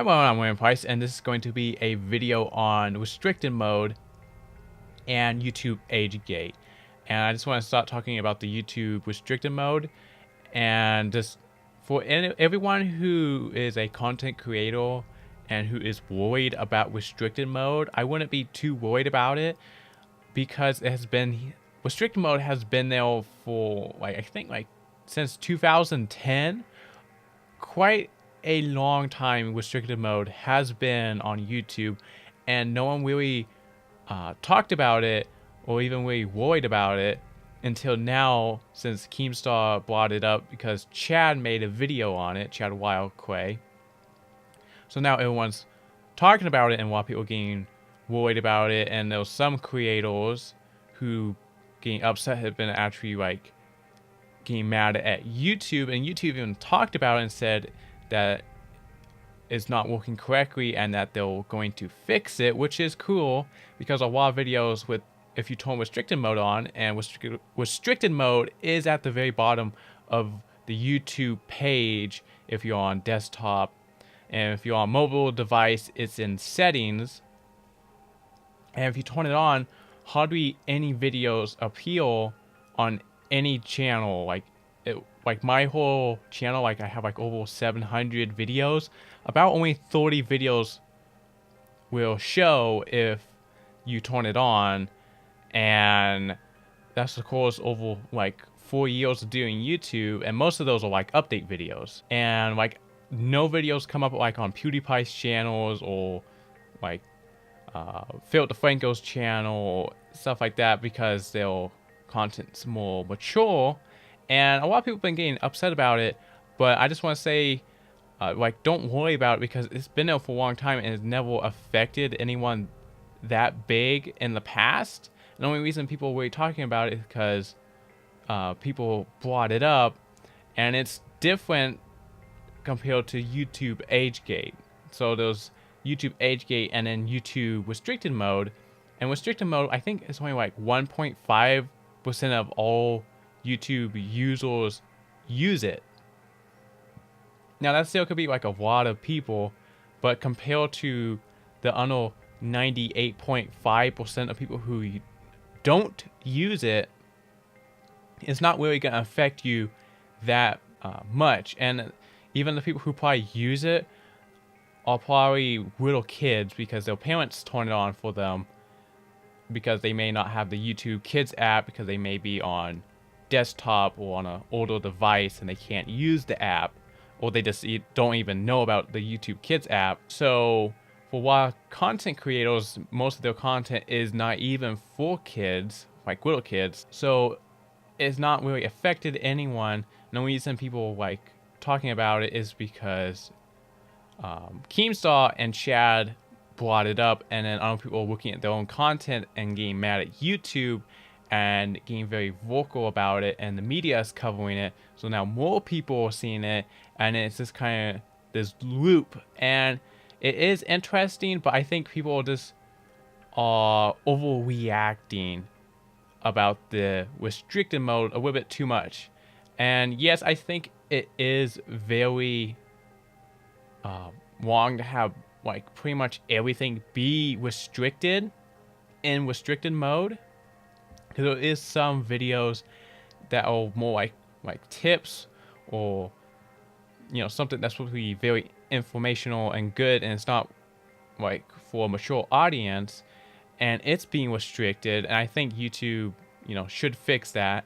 Hello, I'm William Price, and this is going to be a video on restricted mode and YouTube age gate. And I just want to start talking about the YouTube restricted mode, and just for everyone who is a content creator and who is worried about restricted mode, I wouldn't be too worried about it because restricted mode has been there for I think since 2010. Quite a long time restricted mode has been on YouTube, and no one really talked about it or even really worried about it until now, since Keemstar brought it up because Chad made a video on it, Chad Wildquay. So now everyone's talking about it and a lot of people getting worried about it, and there was some creators who getting upset have been actually getting mad at YouTube, and YouTube even talked about it and said that it's not working correctly and that they're going to fix it, which is cool because a lot of videos with, if you turn restricted mode on, and restricted mode is at the very bottom of the YouTube page if you're on desktop, and if you're on mobile device it's in settings, and if you turn it on, hardly any videos appear on any channel. Like my whole channel, I have over 700 videos. About only 30 videos will show if you turn it on, and that's of course over 4 years of doing YouTube, and most of those are update videos, and no videos come up on PewDiePie's channels or Phil DeFranco's channel or stuff like that, because their content's more mature, and a lot of people have been getting upset about it. But I just want to say, don't worry about it because it's been there for a long time and it's never affected anyone that big in the past. And the only reason people were talking about it is because people brought it up, and it's different compared to YouTube age gate. So there's YouTube age gate and then YouTube restricted mode, and restricted mode I think it's only 1.5% of all YouTube users use it. Now that still could be a lot of people, but compared to the other 98.5% of people who don't use it, it's not really going to affect you that much. And even the people who probably use it are probably little kids because their parents turn it on for them, because they may not have the YouTube Kids app because they may be on desktop or on an older device and they can't use the app, or they just don't even know about the YouTube Kids app. So for a lot of content creators, most of their content is not even for kids, like little kids, so it's not really affected anyone. And the reason people talking about it is because Keemstar and Chad brought it up, and then other people are looking at their own content and getting mad at YouTube and getting very vocal about it, and the media is covering it, so now more people are seeing it, and it's just kind of this loop. And it is interesting, but I think people just are overreacting about the restricted mode a little bit too much. And yes, I think it is very wrong to have pretty much everything be restricted in restricted mode, because there is some videos that are more like tips, or something that's supposed to be very informational and good, and it's not for a mature audience, and it's being restricted. And I think YouTube should fix that.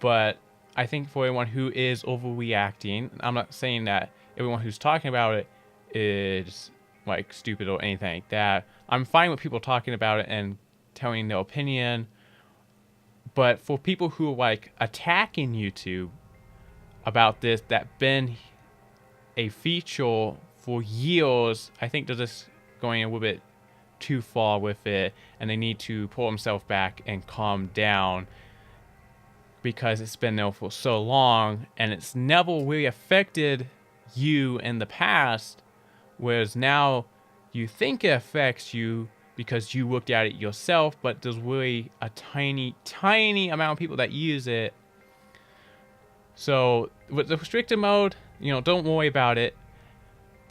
But I think for everyone who is overreacting, I'm not saying that everyone who's talking about it is stupid or anything like that. I'm fine with people talking about it and telling their opinion, but for people who are attacking YouTube about this, that been a feature for years, I think they're just going a little bit too far with it, and they need to pull themselves back and calm down, because it's been there for so long and it's never really affected you in the past, whereas now you think it affects you because you looked at it yourself, but there's really a tiny amount of people that use it. So with the restricted mode, don't worry about it.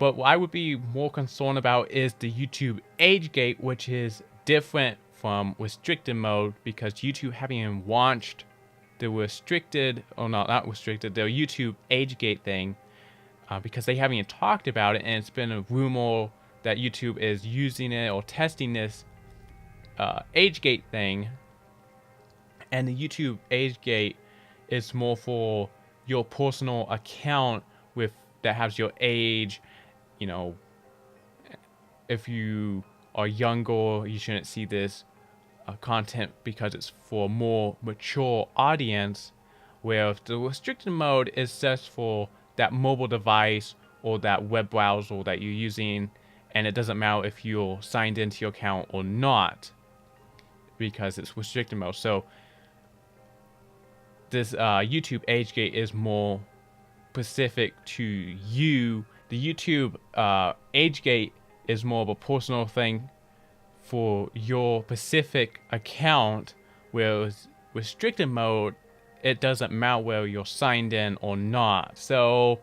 But what I would be more concerned about is the YouTube age gate, which is different from restricted mode, because YouTube having launched the restricted, or not restricted, the YouTube age gate thing, because they haven't even talked about it, and it's been a rumor that YouTube is using it or testing this age gate thing. And the YouTube age gate is more for your personal account with that has your age. You know, if you are younger, you shouldn't see this content because it's for a more mature audience, where the restricted mode is just for that mobile device or that web browser that you're using, and it doesn't matter if you're signed into your account or not, because it's restricted mode. So this YouTube age gate is more specific to you. The YouTube age gate is more of a personal thing for your specific account, whereas restricted mode, it doesn't matter whether you're signed in or not. So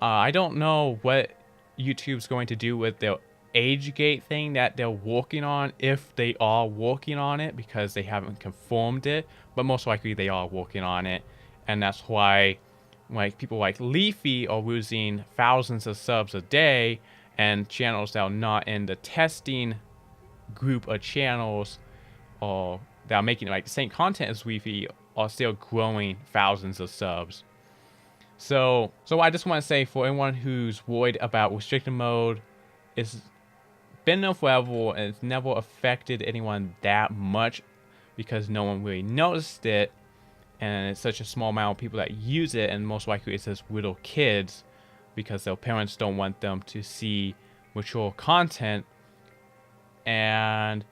I don't know what YouTube's going to do with their age gate thing that they're working on, if they are working on it, because they haven't confirmed it, but most likely they are working on it. And that's why like people like Leafy are losing thousands of subs a day, and channels that are not in the testing group of channels or that are making like the same content as Leafy are still growing thousands of subs. So I just want to say, for anyone who's worried about restricted mode, it's been there forever and it's never affected anyone that much because no one really noticed it, and it's such a small amount of people that use it, and most likely it's just little kids because their parents don't want them to see mature content. And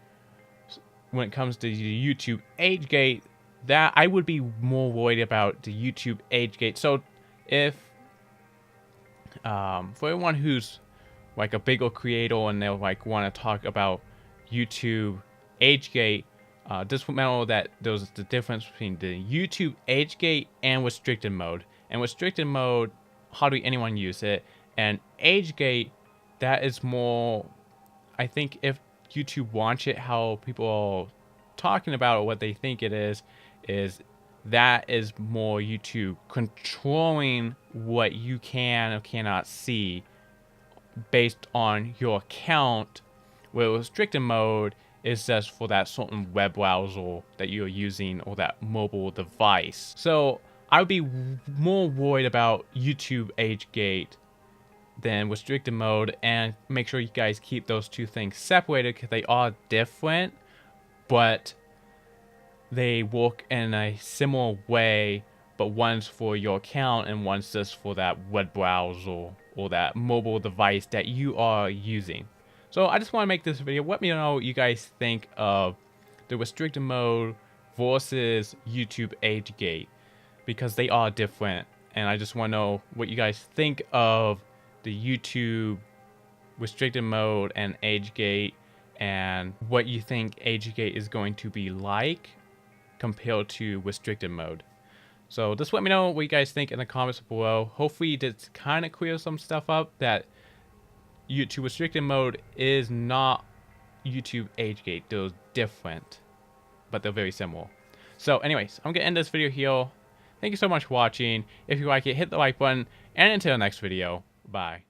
when it comes to the YouTube age gate, that I would be more worried about the YouTube age gate. So if for anyone who's like a bigger creator and they'll like want to talk about YouTube age gate, just remember that there's the difference between the YouTube age gate and restricted mode. And restricted mode, hardly anyone use it, and age gate, that is more, I think if YouTube wants it, how people are talking about it, what they think it is that is more YouTube controlling what you can or cannot see based on your account, where restricted mode is just for that certain web browser that you're using or that mobile device. So I would be more worried about YouTube age gate than restricted mode, and make sure you guys keep those two things separated because they are different, but they work in a similar way, but one's for your account and one's just for that web browser or that mobile device that you are using. So I just want to make this video. Let me know what you guys think of the restricted mode versus YouTube age gate, because they are different, and I just want to know what you guys think of the YouTube restricted mode and age gate, and what you think age gate is going to be like compared to restricted mode. So just let me know what you guys think in the comments below. Hopefully this kind of clears some stuff up, that YouTube restricted mode is not YouTube age gate. They're different, but they're very similar. So anyways, I'm gonna end this video here. Thank you so much for watching. If you like it, hit the like button, and until the next video, bye.